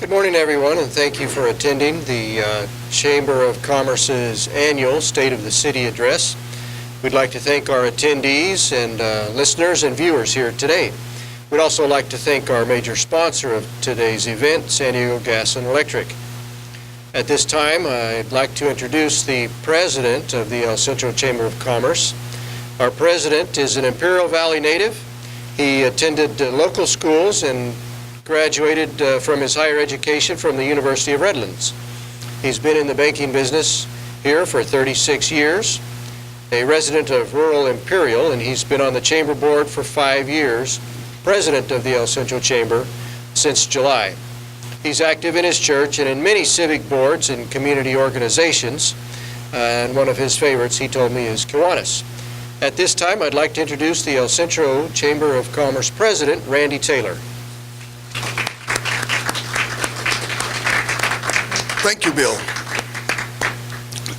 Good morning, everyone, and thank you for attending the Chamber of Commerce's annual State of the City Address. We'd like to thank our attendees and listeners and viewers here today. We'd also like to thank our major sponsor of today's event, San Diego Gas and Electric. At this time, I'd like to introduce the president of the El Centro Chamber of Commerce. Our president is an Imperial Valley native. He attended local schools and graduated from his higher education from the University of Redlands. He's been in the banking business here for 36 years, a resident of rural Imperial, and he's been on the chamber board for 5 years, president of the El Centro Chamber since July. He's active in his church and in many civic boards and community organizations, and one of his favorites, he told me, is Kiwanis. At this time, I'd like to introduce the El Centro Chamber of Commerce President, Randy Taylor. Thank you, Bill.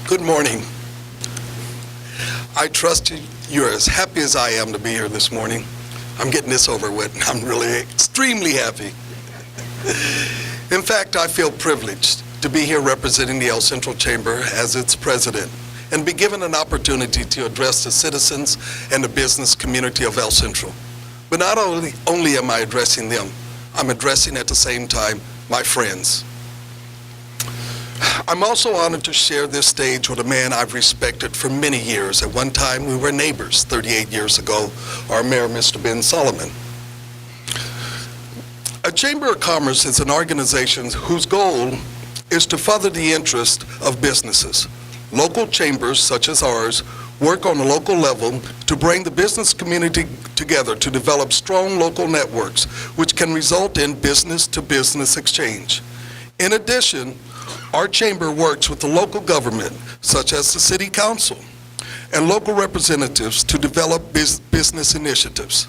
Good morning. I trust you're as happy as I am to be here this morning. I'm getting this over with. I'm really extremely happy. In fact, I feel privileged to be here representing the El Centro Chamber as its president and be given an opportunity to address the citizens and the business community of El Centro. But not only am I addressing them, I'm addressing at the same time my friends. I'm also honored to share this stage with a man I've respected for many years. At one time, we were neighbors 38 years ago, our mayor, Mr. Ben Solomon. A Chamber of Commerce is an organization whose goal is to further the interest of businesses. Local chambers, such as ours, work on a local level to bring the business community together to develop strong local networks, which can result in business-to-business exchange. In addition, our chamber works with the local government, such as the City Council, and local representatives to develop business initiatives.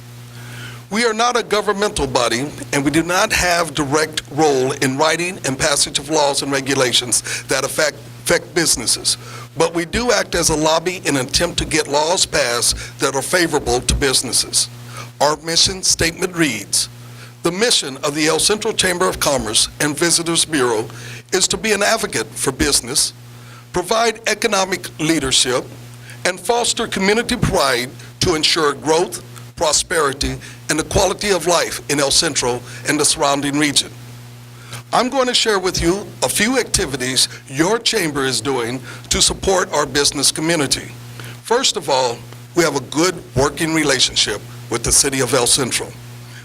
We are not a governmental body, and we do not have direct role in writing and passage of laws and regulations that affect businesses, but we do act as a lobby in an attempt to get laws passed that are favorable to businesses. Our mission statement reads, "The mission of the El Centro Chamber of Commerce and Visitors Bureau is to be an advocate for business, provide economic leadership, and foster community pride to ensure growth, prosperity, and the quality of life in El Centro and the surrounding region." I'm going to share with you a few activities your chamber is doing to support our business community. First of all, we have a good working relationship with the City of El Centro,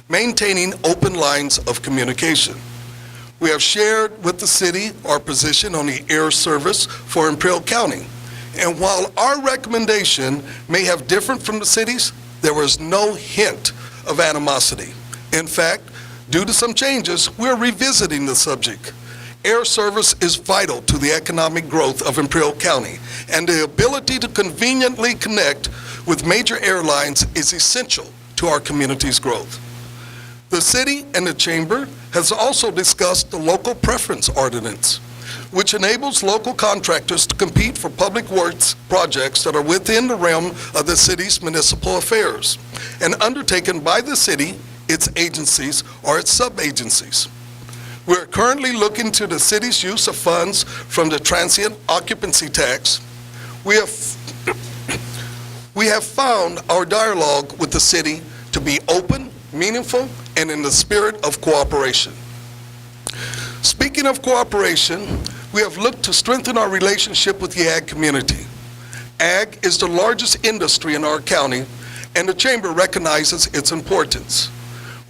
maintaining open lines of communication. We have shared with the city our position on the air service for Imperial County. And while our recommendation may have differed from the city's, there was no hint of animosity. In fact, due to some changes, we're revisiting the subject. Air service is vital to the economic growth of Imperial County, and the ability to conveniently connect with major airlines is essential to our community's growth. The city and the chamber has also discussed the local preference ordinance, which enables local contractors to compete for public works projects that are within the realm of the city's municipal affairs and undertaken by the city, its agencies, or its sub-agencies. We're currently looking to the city's use of funds from the transient occupancy tax. We have found our dialogue with the city to be open, meaningful, and in the spirit of cooperation. Speaking of cooperation, we have looked to strengthen our relationship with the ag community. Ag is the largest industry in our county, and the chamber recognizes its importance.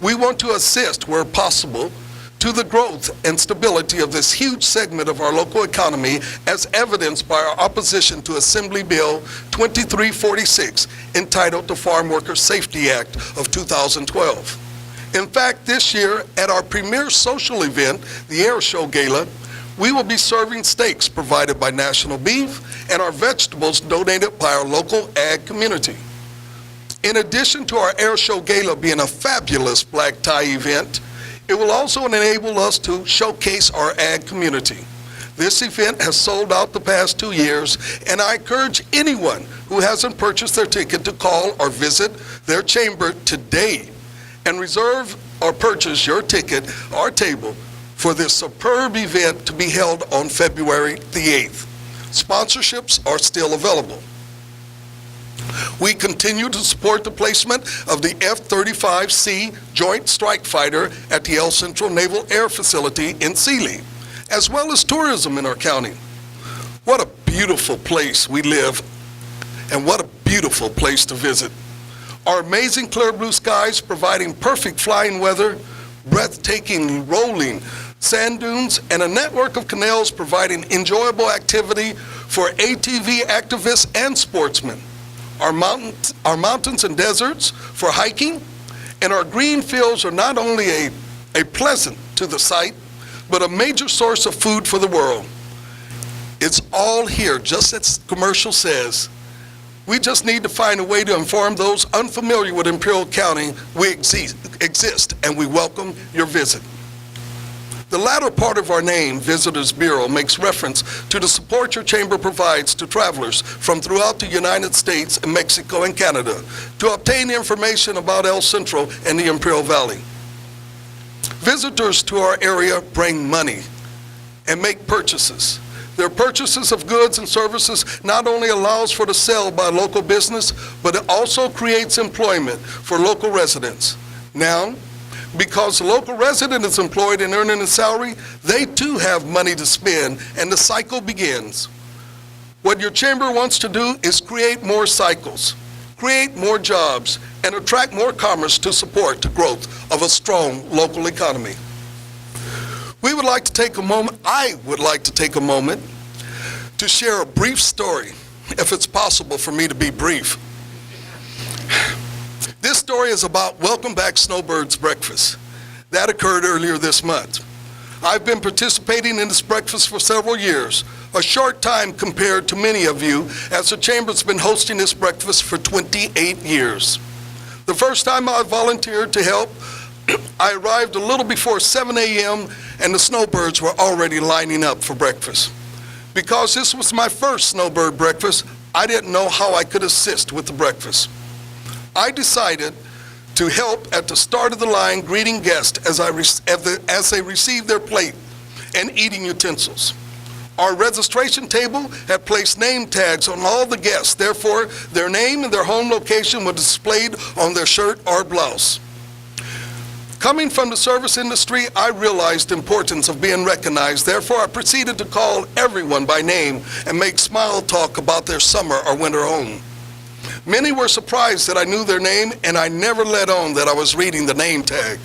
We want to assist where possible to the growth and stability of this huge segment of our local economy, as evidenced by our opposition to Assembly Bill 2346, entitled the Farm Workers Safety Act of 2012. In fact, this year, at our premier social event, the Air Show Gala, we will be serving steaks provided by National Beef and our vegetables donated by our local ag community. In addition to our Air Show Gala being a fabulous black tie event, it will also enable us to showcase our ag community. This event has sold out the past 2 years, and I encourage anyone who hasn't purchased their ticket to call or visit their chamber today and reserve or purchase your ticket or table for this superb event to be held on February the 8th. Sponsorships are still available. We continue to support the placement of the F-35C Joint Strike Fighter at the El Centro Naval Air Facility in Sealy, as well as tourism in our county. What a beautiful place we live, and what a beautiful place to visit. Our amazing clear blue skies providing perfect flying weather, breathtaking rolling sand dunes, and a network of canals providing enjoyable activity for ATV activists and sportsmen. Our mountains and deserts for hiking, and our green fields are not only a pleasant to the sight, but a major source of food for the world. It's all here, just as the commercial says. We just need to find a way to inform those unfamiliar with Imperial County we exist, and we welcome your visit. The latter part of our name, Visitors Bureau, makes reference to the support your chamber provides to travelers from throughout the United States and Mexico and Canada to obtain information about El Centro and the Imperial Valley. Visitors to our area bring money and make purchases. Their purchases of goods and services not only allows for the sale by local business, but it also creates employment for local residents. Now, because the local resident is employed and earning a salary, they too have money to spend, and the cycle begins. What your chamber wants to do is create more cycles, create more jobs, and attract more commerce to support the growth of a strong local economy. I would like to take a moment to share a brief story, if it's possible for me to be brief. This story is about Welcome Back Snowbird's breakfast. That occurred earlier this month. I've been participating in this breakfast for several years, a short time compared to many of you, as the Chamber's been hosting this breakfast for 28 years. The first time I volunteered to help, I arrived a little before 7 a.m. and the snowbirds were already lining up for breakfast. Because this was my first snowbird breakfast, I didn't know how I could assist with the breakfast. I decided to help at the start of the line greeting guests as they receive their plate and eating utensils. Our registration table had placed name tags on all the guests, therefore their name and their home location were displayed on their shirt or blouse. Coming from the service industry, I realized the importance of being recognized. Therefore, I proceeded to call everyone by name and make small talk about their summer or winter home. Many were surprised that I knew their name, and I never let on that I was reading the name tag.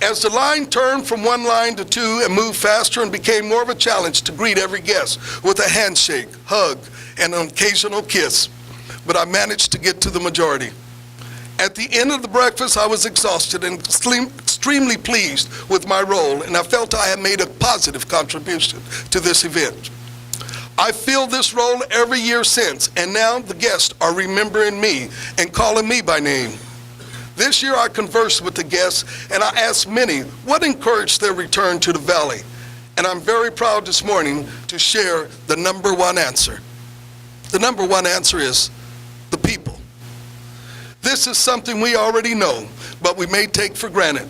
As the line turned from one line to two and moved faster and became more of a challenge to greet every guest with a handshake, hug, and an occasional kiss, but I managed to get to the majority. At the end of the breakfast, I was exhausted and extremely pleased with my role, and I felt I had made a positive contribution to this event. I filled this role every year since, and now the guests are remembering me and calling me by name. This year I conversed with the guests, and I asked many what encouraged their return to the Valley. And I'm very proud this morning to share the number one answer. The number one answer is the people. This is something we already know, but we may take for granted.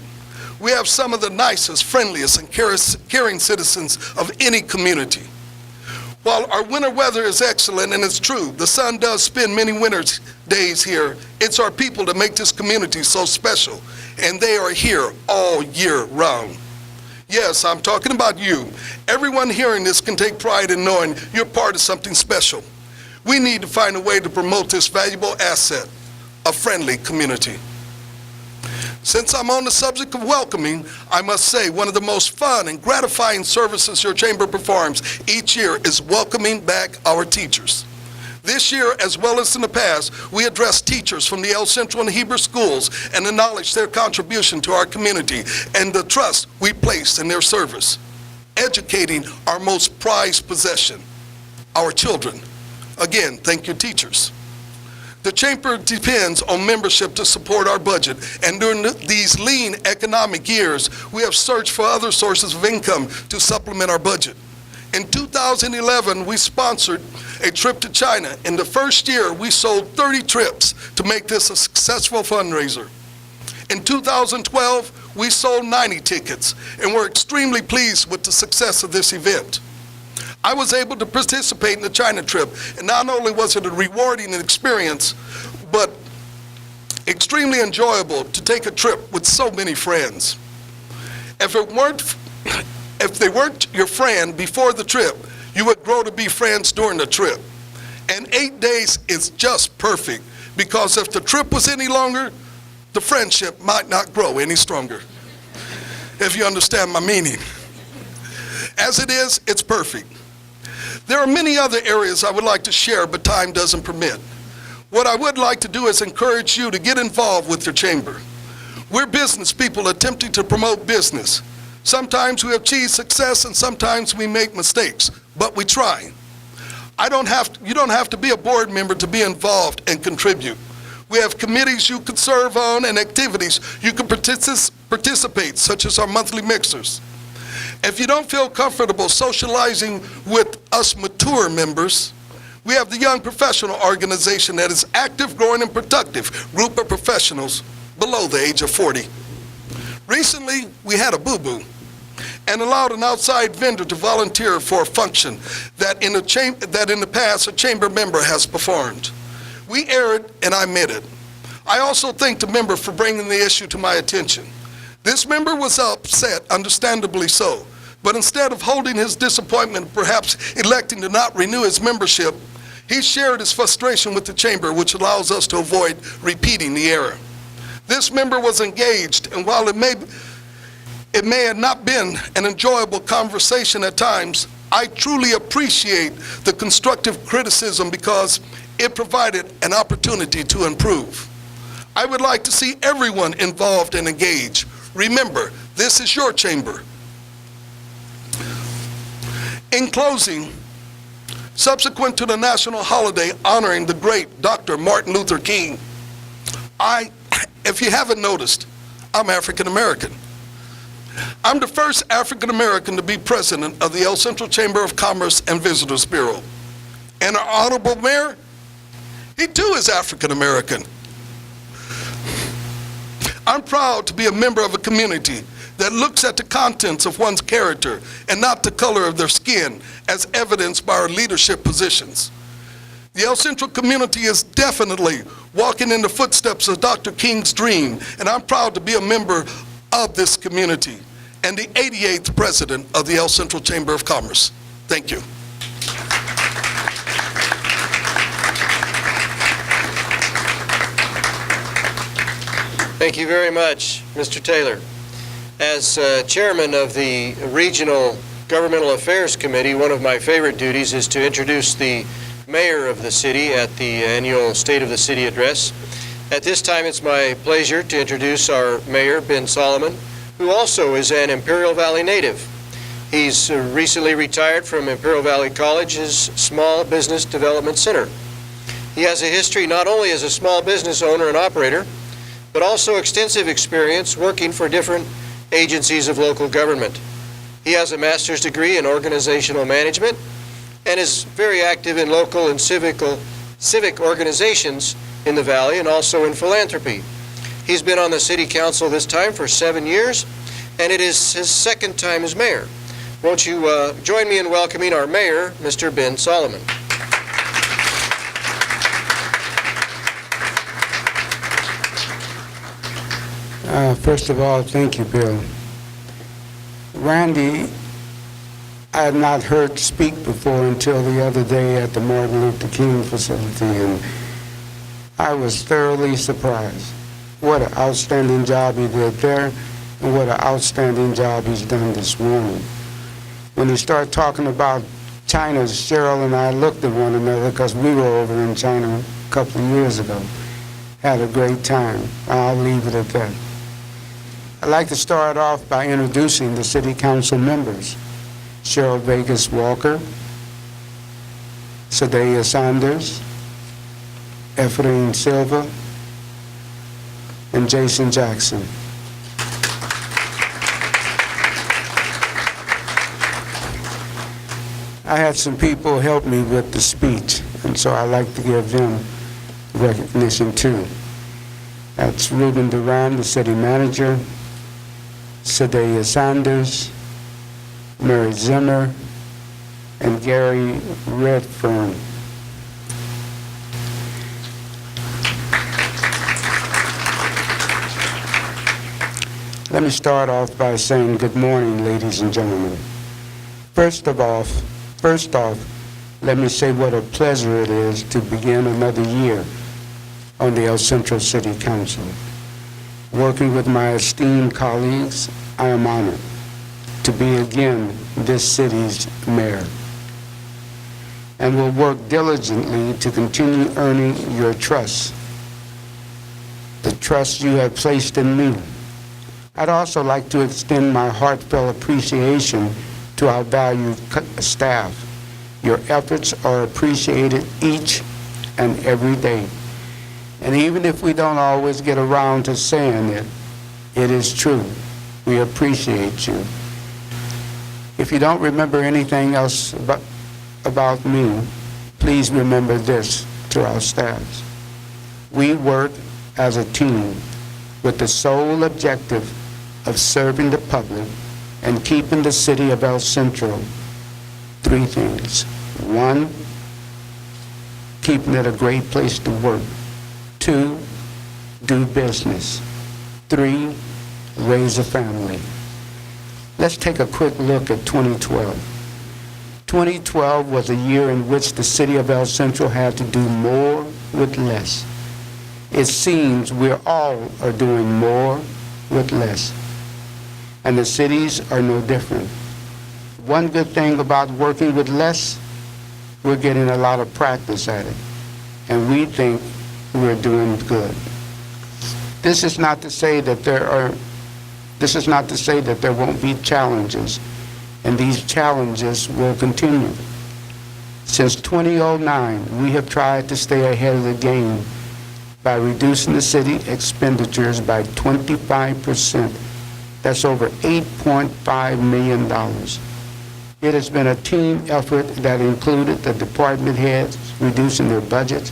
We have some of the nicest, friendliest, and caring citizens of any community. While our winter weather is excellent, and it's true, the sun does spend many winter days here, it's our people that make this community so special, and they are here all year round. Yes, I'm talking about you. Everyone hearing this can take pride in knowing you're part of something special. We need to find a way to promote this valuable asset, a friendly community. Since I'm on the subject of welcoming, I must say one of the most fun and gratifying services your chamber performs each year is welcoming back our teachers. This year, as well as in the past, we address teachers from the El Centro and Heber schools and acknowledge their contribution to our community and the trust we place in their service, educating our most prized possession, our children. Again, thank you, teachers. The chamber depends on membership to support our budget, and during these lean economic years, we have searched for other sources of income to supplement our budget. In 2011, we sponsored a trip to China. In the first year, we sold 30 trips to make this a successful fundraiser. In 2012, we sold 90 tickets and were extremely pleased with the success of this event. I was able to participate in the China trip, and not only was it a rewarding experience, but extremely enjoyable to take a trip with so many friends. If they weren't your friend before the trip, you would grow to be friends during the trip. And 8 days is just perfect, because if the trip was any longer, the friendship might not grow any stronger, if you understand my meaning. As it is, it's perfect. There are many other areas I would like to share, but time doesn't permit. What I would like to do is encourage you to get involved with your chamber. We're business people attempting to promote business. Sometimes we achieve success and sometimes we make mistakes, but we try. You don't have to be a board member to be involved and contribute. We have committees you could serve on and activities you can participate, such as our monthly mixers. If you don't feel comfortable socializing with us mature members, we have the Young Professional Organization that is active, growing, and productive group of professionals below the age of 40. Recently, we had a boo-boo and allowed an outside vendor to volunteer for a function that in the past a chamber member has performed. We aired and I met it. I also thank the member for bringing the issue to my attention. This member was upset, understandably so, but instead of holding his disappointment, perhaps electing to not renew his membership, he shared his frustration with the chamber, which allows us to avoid repeating the error. This member was engaged, and while it may have not been an enjoyable conversation at times, I truly appreciate the constructive criticism because it provided an opportunity to improve. I would like to see everyone involved and engaged. Remember, this is your chamber. In closing, subsequent to the national holiday honoring the great Dr. Martin Luther King, if you haven't noticed, I'm African American. I'm the first African American to be president of the El Centro Chamber of Commerce and Visitors Bureau. And our honorable mayor, he too is African American. I'm proud to be a member of a community that looks at the contents of one's character and not the color of their skin, as evidenced by our leadership positions. The El Centro community is definitely walking in the footsteps of Dr. King's dream, and I'm proud to be a member of this community and the 88th president of the El Centro Chamber of Commerce. Thank you. Thank you very much, Mr. Taylor. As chairman of the Regional Governmental Affairs Committee, one of my favorite duties is to introduce the mayor of the city at the annual State of the City address. At this time, it's my pleasure to introduce our mayor, Ben Solomon, who also is an Imperial Valley native. He's recently retired from Imperial Valley College's Small Business Development Center. He has a history not only as a small business owner and operator, but also extensive experience working for different agencies of local government. He has a master's degree in organizational management and is very active in local and civic organizations in the Valley and also in philanthropy. He's been on the City Council this time for 7 years, and it is his second time as mayor. Won't you join me in welcoming our mayor, Mr. Ben Solomon. First of all, thank you, Bill. Randy, I had not heard speak before until the other day at the Martin Luther King facility, and I was thoroughly surprised. What an outstanding job he did there, and what an outstanding job he's done this morning. When he started talking about China, Cheryl and I looked at one another because we were over in China a couple of years ago. Had a great time. I'll leave it at that. I'd like to start off by introducing the City Council members. Cheryl Vegas Walker, Sadaya Saunders, Ephraim Silva, and Jason Jackson. I had some people help me with the speech, and so I'd like to give them recognition too. That's Ruben Duran, the city manager, Sedalia Sanders, Mary Zimmer, and Gary Redfern. Let me start off by saying good morning, ladies and gentlemen. First off, let me say what a pleasure it is to begin another year on the El Centro City Council. Working with my esteemed colleagues, I am honored to be again this city's mayor, and will work diligently to continue earning your trust, the trust you have placed in me. I'd also like to extend my heartfelt appreciation to our valued staff. Your efforts are appreciated each and every day. And even if we don't always get around to saying it, it is true. We appreciate you. If you don't remember anything else about me, please remember this to our staffs. We work as a team with the sole objective of serving the public and keeping the city of El Centro. Three things. One, keeping it a great place to work. Two, do business. Three, raise a family. Let's take a quick look at 2012. 2012 was a year in which the city of El Centro had to do more with less. It seems we all are doing more with less, and the cities are no different. One good thing about working with less, we're getting a lot of practice at it, and we think we're doing good. This is not to say that there won't be challenges, and these challenges will continue. Since 2009, we have tried to stay ahead of the game by reducing the city expenditures by 25%. That's over $8.5 million. It has been a team effort that included the department heads reducing their budgets.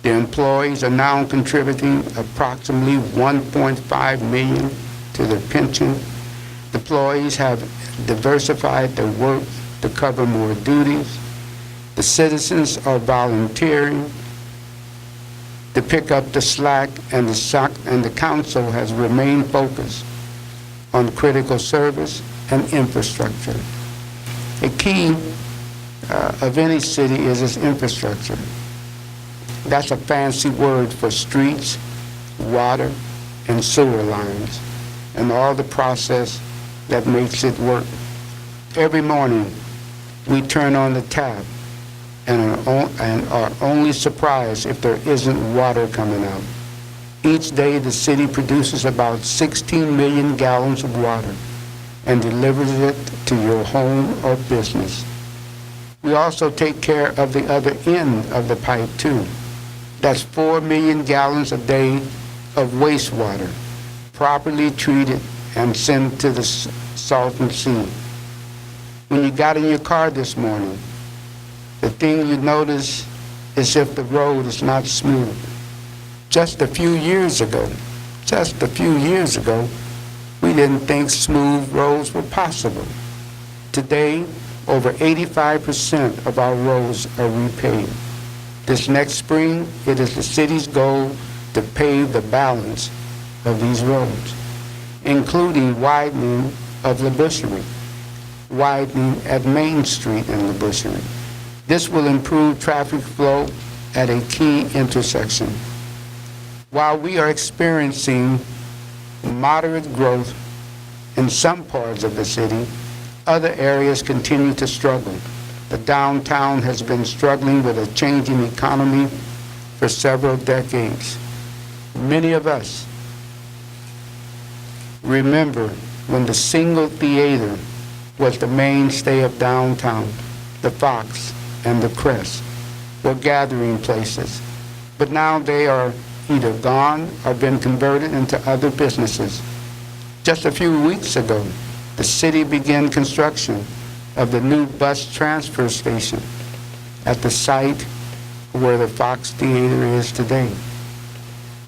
The employees are now contributing approximately $1.5 million to their pension. The employees have diversified their work to cover more duties. The citizens are volunteering to pick up the slack, and the council has remained focused on critical service and infrastructure. A key of any city is its infrastructure. That's a fancy word for streets, water, and sewer lines, and all the process that makes it work. Every morning, we turn on the tap and are only surprised if there isn't water coming out. Each day, the city produces about 16 million gallons of water and delivers it to your home or business. We also take care of the other end of the pipe, too. That's 4 million gallons a day of wastewater, properly treated and sent to the Salton Sea. When you got in your car this morning, the thing you notice is if the road is not smooth. Just a few years ago, we didn't think smooth roads were possible. Today, over 85% of our roads are repaved. This next spring, it is the city's goal to pave the balance of these roads, including widening of the Bushery, widening at Main Street in the Bushery. This will improve traffic flow at a key intersection. While we are experiencing moderate growth in some parts of the city, other areas continue to struggle. The downtown has been struggling with a changing economy for several decades. Many of us remember when the single theater was the mainstay of downtown. The Fox and the Crest were gathering places, but now they are either gone or been converted into other businesses. Just a few weeks ago, the city began construction of the new bus transfer station at the site where the Fox Theater is today.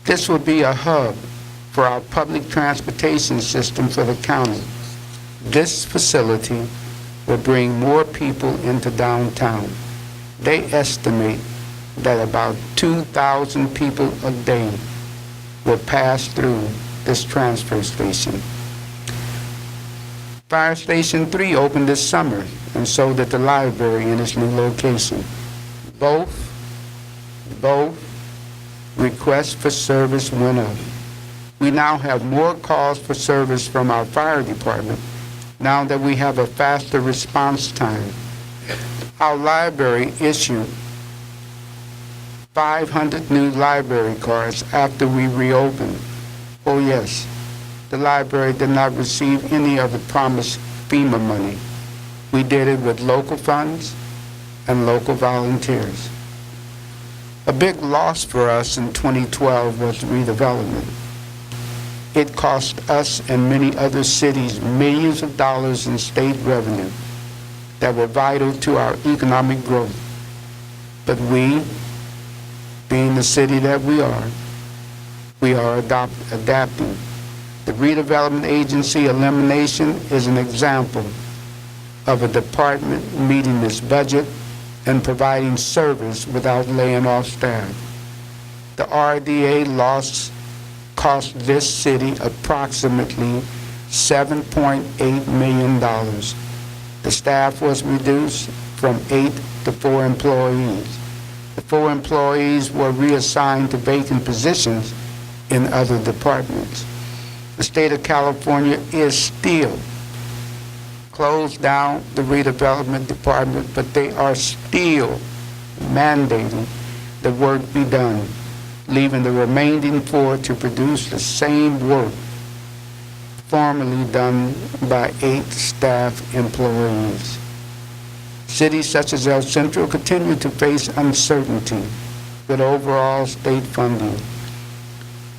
This will be a hub for our public transportation system for the county. This facility will bring more people into downtown. They estimate that about 2,000 people a day will pass through this transfer station. Fire Station 3 opened this summer, and so did the library in its new location. Both requests for service went up. We now have more calls for service from our fire department now that we have a faster response time. Our library issued 500 new library cards after we reopened. Oh yes, the library did not receive any of the promised FEMA money. We did it with local funds and local volunteers. A big loss for us in 2012 was redevelopment. It cost us and many other cities millions of dollars in state revenue that were vital to our economic growth. But we, being the city that we are adapting. The redevelopment agency elimination is an example of a department meeting its budget and providing service without laying off staff. The RDA loss cost this city approximately $7.8 million. The staff was reduced from 8 to 4 employees. The 4 employees were reassigned to vacant positions in other departments. The state of California is still closed down the redevelopment department, but they are still mandating the work be done, leaving the remaining 4 to produce the same work formerly done by 8 staff employees. Cities such as El Centro continue to face uncertainty with overall state funding.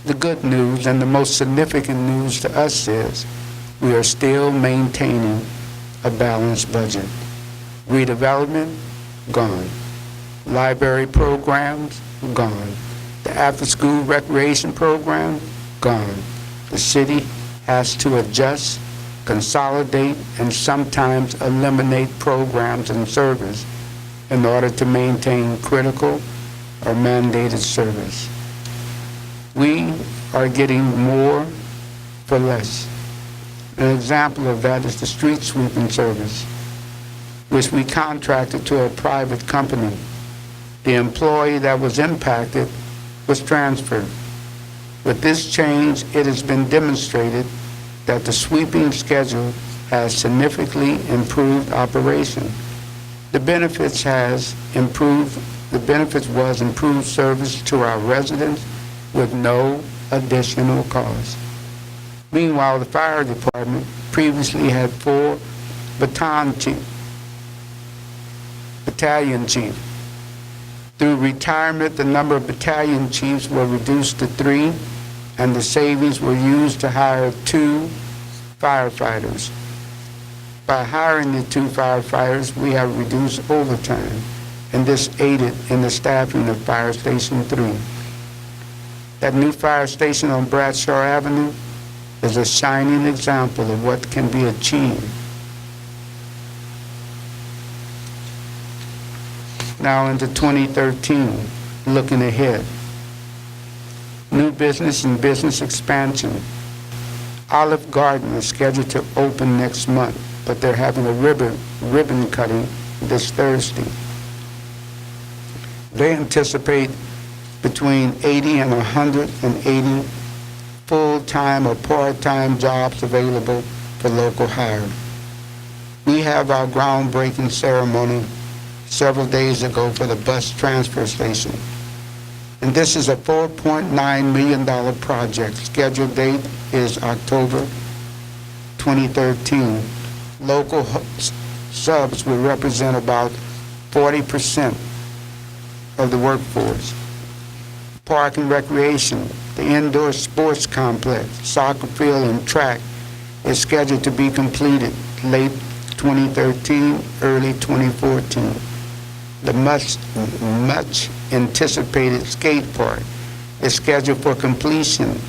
The good news and the most significant news to us is we are still maintaining a balanced budget. Redevelopment, gone. Library programs, gone. The after-school recreation program, gone. The city has to adjust, consolidate, and sometimes eliminate programs and service in order to maintain critical or mandated service. We are getting more for less. An example of that is the street sweeping service, which we contracted to a private company. The employee that was impacted was transferred. With this change, it has been demonstrated that the sweeping schedule has significantly improved operation. The benefits was improved service to our residents with no additional cost. Meanwhile, the fire department previously had 4 battalion chiefs. Through retirement, the number of battalion chiefs were reduced to 3, and the savings were used to hire 2 firefighters. By hiring the 2 firefighters, we have reduced overtime, and this aided in the staffing of Fire Station 3. That new fire station on Bradshaw Avenue is a shining example of what can be achieved. Now into 2013, looking ahead. New business and business expansion. Olive Garden is scheduled to open next month, but they're having a ribbon cutting this Thursday. They anticipate between 80 and 180 full-time or part-time jobs available for local hire. We have our groundbreaking ceremony several days ago for the bus transfer station. And this is a $4.9 million project. Scheduled date is October 2013. Local subs will represent about 40% of the workforce. Park and recreation, the indoor sports complex, soccer field, and track is scheduled to be completed late 2013, early 2014. The much anticipated skate park is scheduled for completion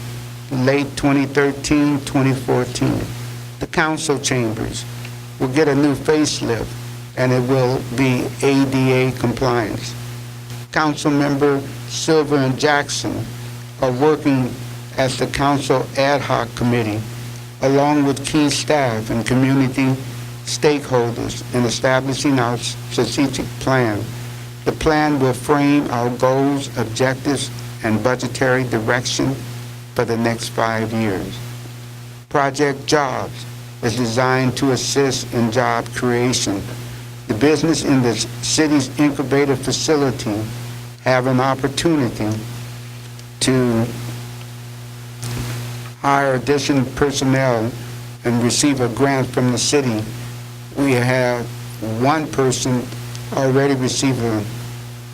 late 2013, 2014. The council chambers will get a new facelift, and it will be ADA compliance. Councilmember Silver and Jackson are working as the council ad hoc committee, along with key staff and community stakeholders in establishing our strategic plan. The plan will frame our goals, objectives, and budgetary direction for the next 5 years. Project Jobs is designed to assist in job creation. The business in the city's incubator facility have an opportunity to hire additional personnel and receive a grant from the city. We have one person already receiving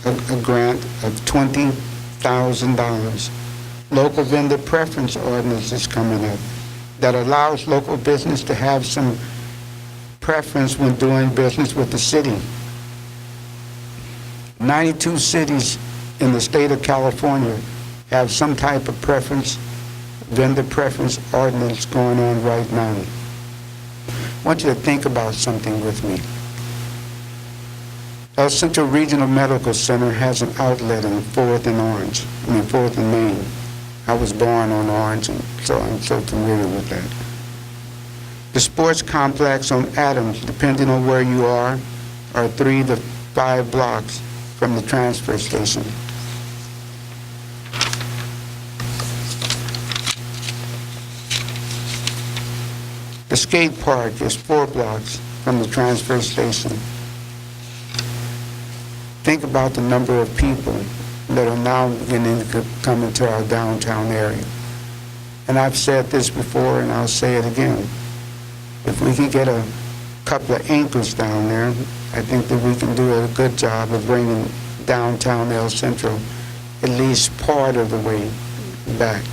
a grant of $20,000. Local vendor preference ordinance is coming up that allows local business to have some preference when doing business with the city. 92 cities in the state of California have some type of preference, vendor preference ordinance going on right now. I want you to think about something with me. El Centro Regional Medical Center has an outlet in 4th and Main. I was born on Orange, and so I'm so familiar with that. The sports complex on Adams, depending on where you are 3 to 5 blocks from the transfer station. The skate park is 4 blocks from the transfer station. Think about the number of people that are now beginning to come into our downtown area. And I've said this before, and I'll say it again. If we can get a couple of anchors down there, I think that we can do a good job of bringing downtown El Centro at least part of the way back.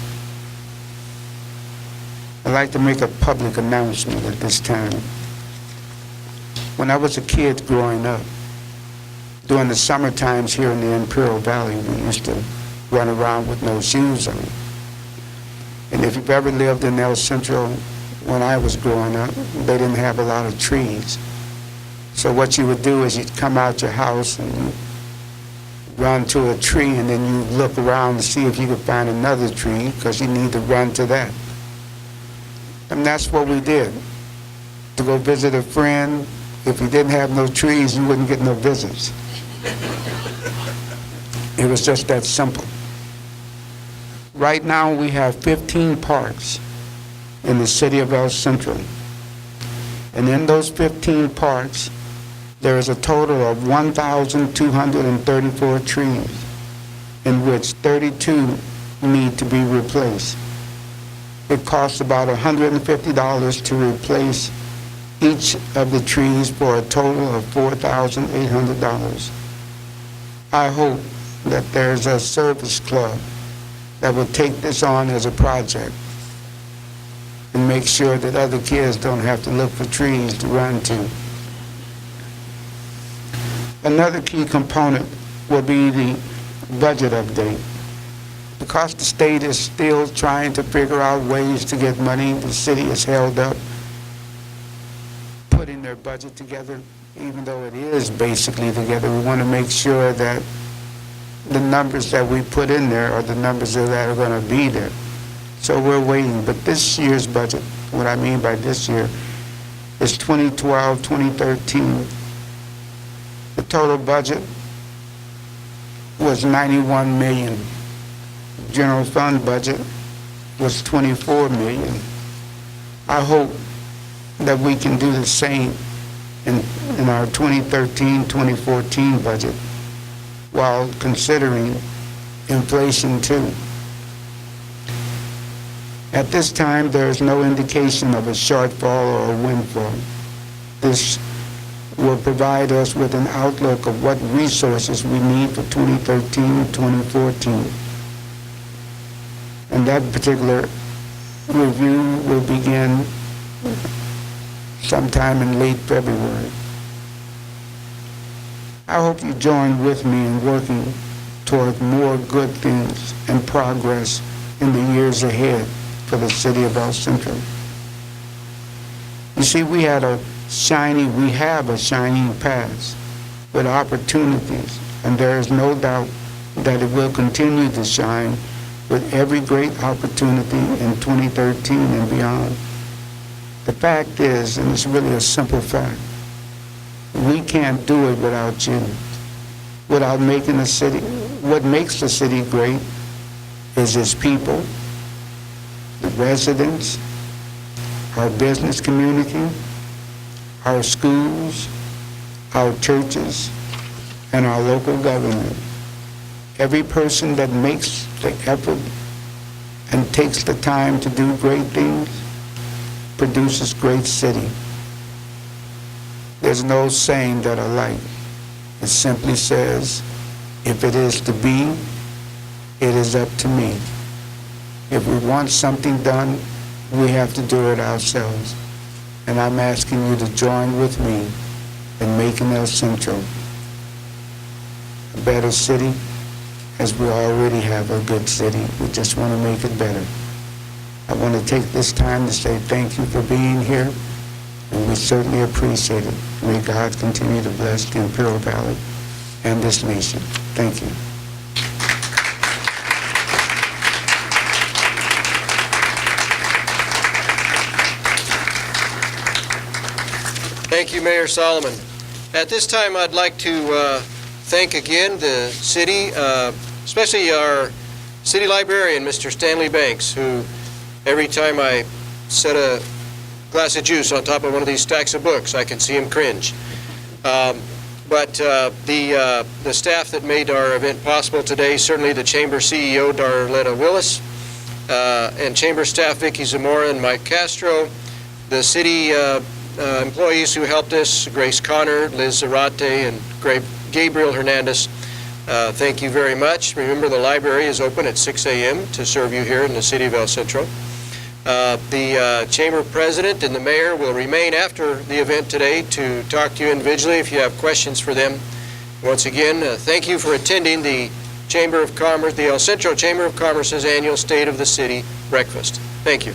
I'd like to make a public announcement at this time. When I was a kid growing up, during the summer times here in the Imperial Valley, we used to run around with no shoes on. And if you've ever lived in El Centro, when I was growing up, they didn't have a lot of trees. So what you would do is you'd come out your house and you run to a tree, and then you look around to see if you could find another tree, because you need to run to that. And that's what we did. To go visit a friend, if you didn't have no trees, you wouldn't get no visits. It was just that simple. Right now, we have 15 parks in the city of El Centro. And in those 15 parks, there is a total of 1,234 trees, in which 32 need to be replaced. It costs about $150 to replace each of the trees for a total of $4,800. I hope that there's a service club that will take this on as a project and make sure that other kids don't have to look for trees to run to. Another key component will be the budget update. Because the state is still trying to figure out ways to get money, the city is held up putting their budget together. Even though it is basically together, we want to make sure that the numbers that we put in there are the numbers that are going to be there. So we're waiting. But this year's budget, what I mean by this year, is 2012, 2013. The total budget was $91 million. General fund budget was $24 million. I hope that we can do the same in our 2013-2014 budget, while considering inflation too. At this time, there is no indication of a shortfall or a windfall. This will provide us with an outlook of what resources we need for 2013-2014. And that particular review will begin sometime in late February. I hope you join with me in working toward more good things and progress in the years ahead. for the city of El Centro. You see, we have a shining past with opportunities, and there is no doubt that it will continue to shine with every great opportunity in 2013 and beyond. The fact is, and it's really a simple fact, we can't do it without you, without making the city. What makes the city great is its people, the residents, our business community, our schools, our churches, and our local government. Every person that makes the effort and takes the time to do great things produces great city. There's no saying that I like. It simply says, if it is to be, it is up to me. If we want something done, we have to do it ourselves. And I'm asking you to join with me in making El Centro a better city, as we already have a good city. We just want to make it better. I want to take this time to say thank you for being here, and we certainly appreciate it. May God continue to bless the Imperial Valley and this nation. Thank you. Thank you, Mayor Solomon. At this time, I'd like to thank again the city, especially our city librarian, Mr. Stanley Banks, who every time I set a glass of juice on top of one of these stacks of books, I can see him cringe. But the staff that made our event possible today, certainly the Chamber CEO, Darletta Willis, and Chamber staff, Vicky Zamora and Mike Castro, the city employees who helped us, Grace Connor, Liz Zarate, and Gabriel Hernandez. Thank you very much. Remember, the library is open at 6 a.m. to serve you here in the city of El Centro. The Chamber President and the Mayor will remain after the event today to talk to you individually if you have questions for them. Once again, thank you for attending the Chamber of Commerce, the El Centro Chamber of Commerce's annual State of the City breakfast. Thank you.